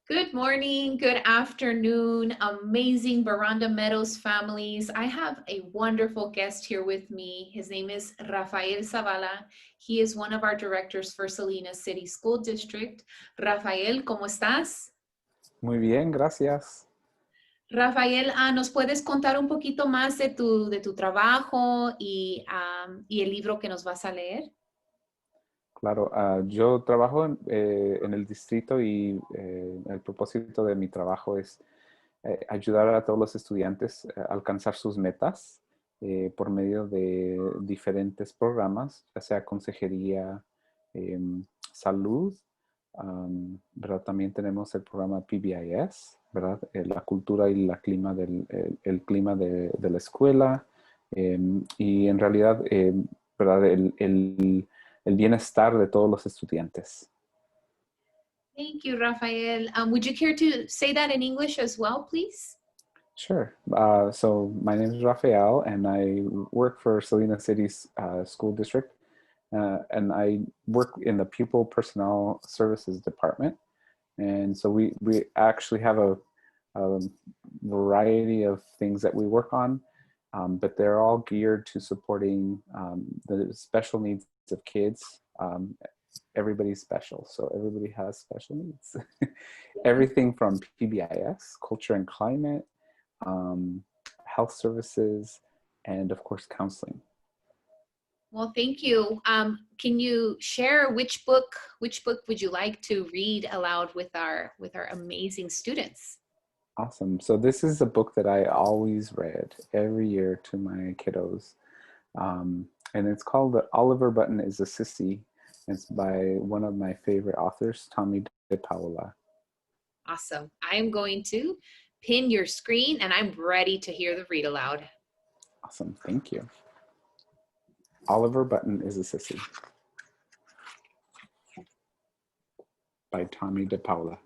Good morning, good afternoon, amazing Boronda Meadows families. I have a wonderful guest here with me. His name is Rafael Zavala. He is one of our directors for Salinas City School District. Rafael, ¿cómo estás? Muy bien, gracias. Rafael, ¿nos puedes contar un poquito más de tu trabajo y el libro que nos vas a leer? Claro, yo trabajo en el distrito y el propósito de mi trabajo es ayudar a todos los estudiantes a alcanzar sus metas por medio de diferentes programas, ya sea consejería, salud, ¿verdad? También tenemos el programa PBIS, ¿verdad? La cultura y el clima de la escuela y en realidad, ¿verdad? El bienestar de todos los estudiantes. Thank you, Rafael. Would you care to say that in English as well, please? Sure. So my name is Rafael, and I work for Salinas City's school district, and I work in the Pupil Personnel Services Department. And so we actually have a variety of things that we work on, but they're all geared to supporting the special needs of kids. Everybody's special, so everybody has special needs. Everything from PBIS, culture and climate, health services, and of course, counseling. Well, thank you. Can you share which book would you like to read aloud with our amazing students? Awesome. So this is a book that I always read every year to my kiddos. And it's called Oliver Button is a Sissy. It's by one of my favorite authors, Tommy DePaola. Awesome. I'm going to pin your screen and I'm ready to hear the read aloud. Awesome. Thank you. Oliver Button is a Sissy by Tommy DePaola.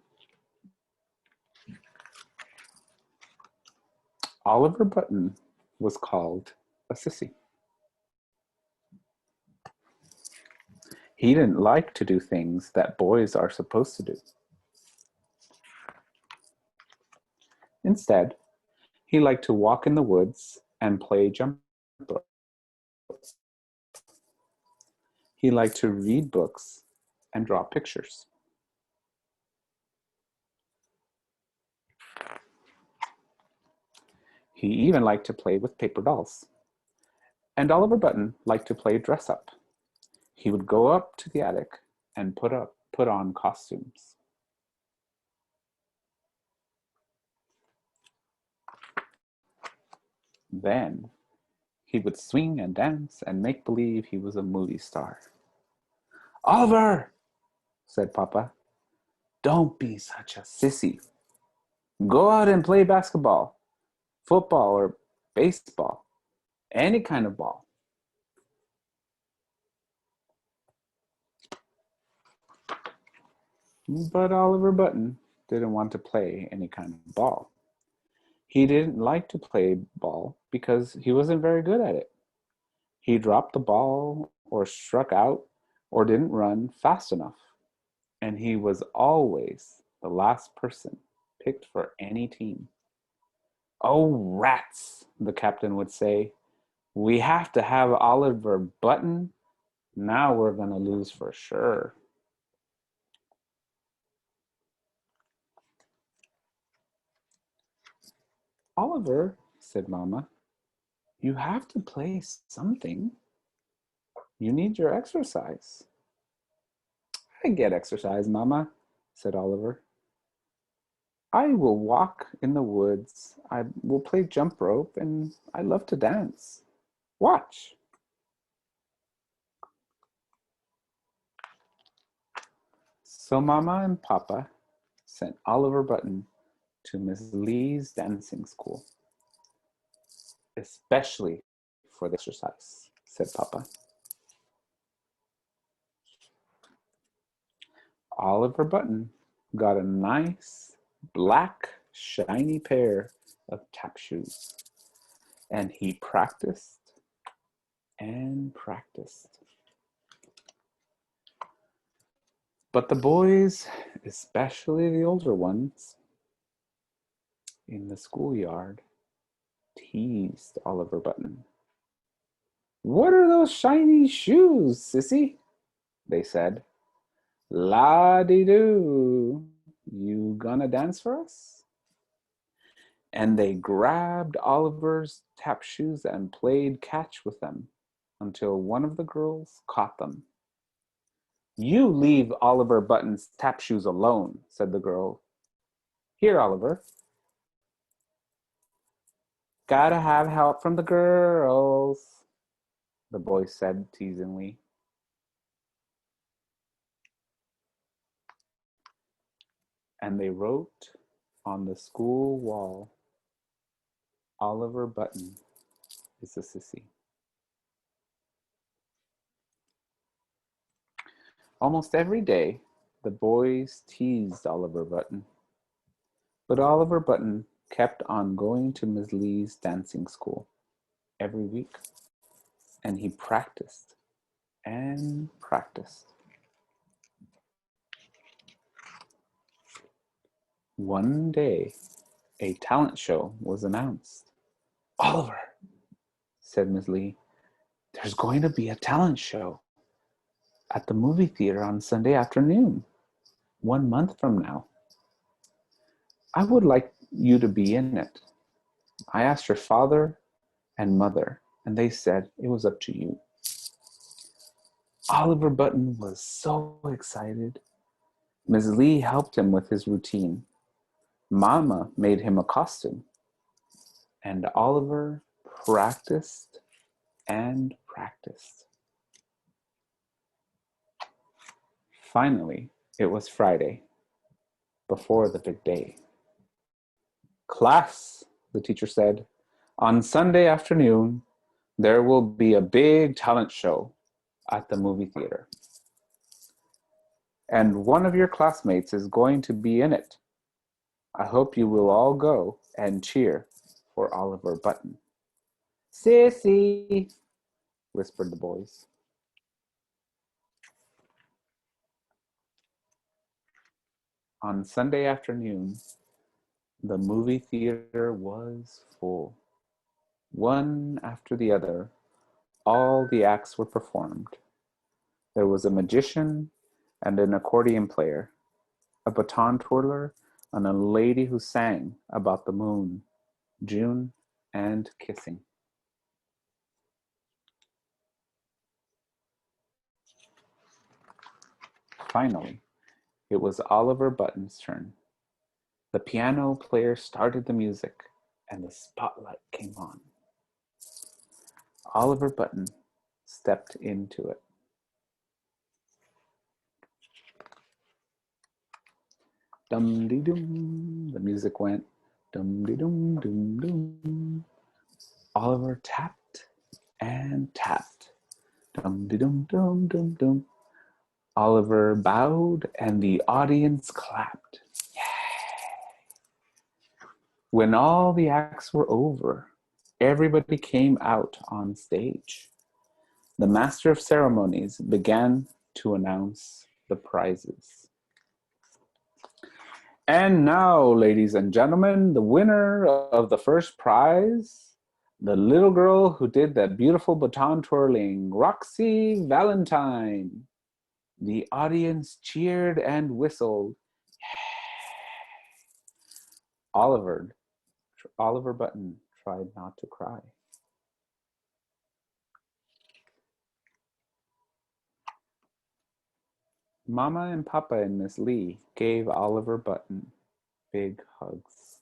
Oliver Button was called a sissy. He didn't like to do things that boys are supposed to do. Instead, he liked to walk in the woods and play jump rope. He liked to read books and draw pictures. He even liked to play with paper dolls. And Oliver Button liked to play dress up. He would go up to the attic and put on costumes. Then he would swing and dance and make believe he was a movie star. Oliver, said Papa, don't be such a sissy. Go out and play basketball, football, or baseball, any kind of ball. But Oliver Button didn't want to play any kind of ball. He didn't like to play ball because he wasn't very good at it. He dropped the ball or struck out or didn't run fast enough. And he was always the last person picked for any team. Oh, rats, the captain would say. We have to have Oliver Button. Now we're going to lose for sure. Oliver, said Mama, you have to play something. You need your exercise. I get exercise, Mama, said Oliver. I will walk in the woods. I will play jump rope, and I love to dance. Watch. So Mama and Papa sent Oliver Button to Miss Lee's dancing school, especially for the exercise, said Papa. Oliver Button got a nice, black, shiny pair of tap shoes, and he practiced and practiced. But the boys, especially the older ones, in the schoolyard, teased Oliver Button. "What are those shiny shoes, sissy?" they said. "La-de-doo, you gonna dance for us?" And they grabbed Oliver's tap shoes and played catch with them until one of the girls caught them. "You leave Oliver Button's tap shoes alone," said the girl. "Here, Oliver." "Gotta have help from the girls," the boy said teasingly. And they wrote on the school wall, "Oliver Button is a sissy." Almost every day, the boys teased Oliver Button. But Oliver Button kept on going to Miss Lee's dancing school every week, and he practiced and practiced. One day, a talent show was announced. "Oliver," said Miss Lee, "there's going to be a talent show at the movie theater on Sunday afternoon, 1 month from now. I would like you to be in it. I asked your father and mother, and they said it was up to you." Oliver Button was so excited. Ms. Lee helped him with his routine. Mama made him a costume, and Oliver practiced and practiced. Finally, it was Friday, before the big day. "Class," the teacher said, "on Sunday afternoon, there will be a big talent show at the movie theater. And one of your classmates is going to be in it. I hope you will all go and cheer for Oliver Button." "Sissy," whispered the boys. On Sunday afternoon, the movie theater was full. One after the other, all the acts were performed. There was a magician and an accordion player, a baton twirler, and a lady who sang about the moon, June, and kissing. Finally, it was Oliver Button's turn. The piano player started the music, and the spotlight came on. Oliver Button stepped into it. Dum-de-dum, the music went. Dum-de-dum-dum-dum. Oliver tapped and tapped. Dum-de-dum-dum-dum-dum. Oliver bowed and the audience clapped. When all the acts were over, everybody came out on stage. The master of ceremonies began to announce the prizes. "And now, ladies and gentlemen, the winner of the first prize, the little girl who did that beautiful baton twirling, Roxy Valentine." The audience cheered and whistled. Oliver, Oliver Button tried not to cry. Mama and Papa and Miss Lee gave Oliver Button big hugs.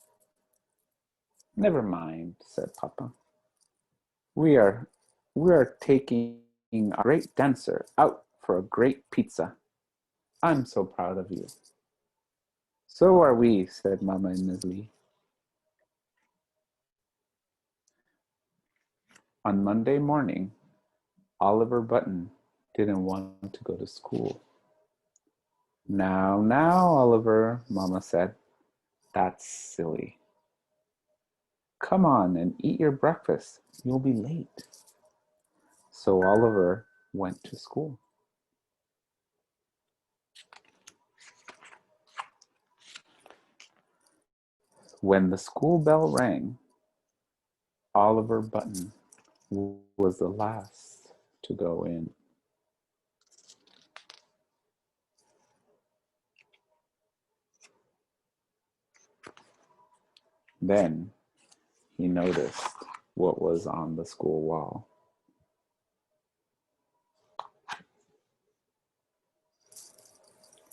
"Never mind," said Papa. We are taking a great dancer out for a great pizza. I'm so proud of you." "So are we," said Mama and Miss Lee. On Monday morning, Oliver Button didn't want to go to school. Now, Oliver," Mama said. "That's silly. Come on and eat your breakfast. You'll be late." So Oliver went to school. When the school bell rang, Oliver Button was the last to go in. Then he noticed what was on the school wall.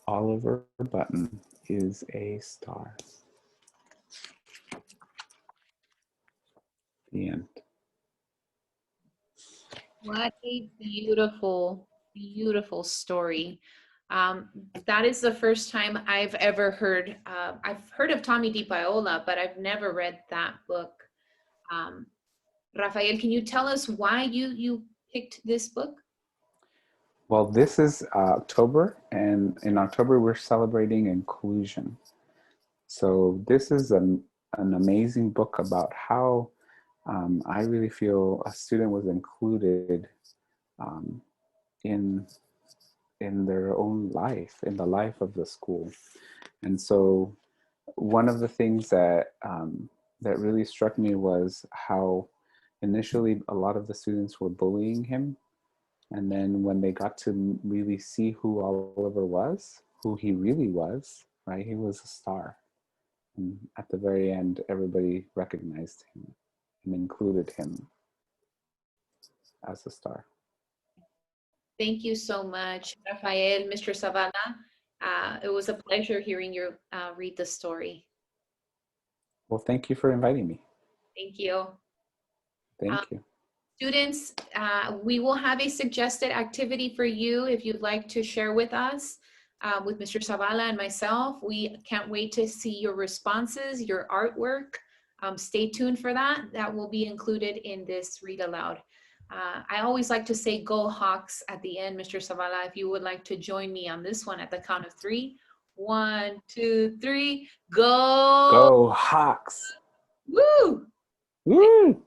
Oliver Button is a star. The end. What a beautiful, beautiful story. That is the first time I've ever heard. I've heard of Tommy DiPaola, but I've never read that book. Um, Rafael, can you tell us why you picked this book? Well, this is October, and in October we're celebrating inclusion. So this is an amazing book about how I really feel a student was included um, in their own life, in the life of the school. And so one of the things that that really struck me was how initially a lot of the students were bullying him, and then when they got to really see who Oliver was, who he really was, right? He was a star. And at the very end, everybody recognized him and included him as a star. Thank you so much, Rafael, Mr. Zavala. It was a pleasure hearing you read the story. Well, thank you for inviting me. Thank you. Thank you. Students, we will have a suggested activity for you if you'd like to share with us, with Mr. Zavala and myself. We can't wait to see your responses, your artwork. Stay tuned for that. That will be included in this Read Aloud. I always like to say go Hawks at the end, Mr. Zavala, if you would like to join me on this one at the count of 3. 1, 2, 3, go! Go Hawks! Woo! Woo!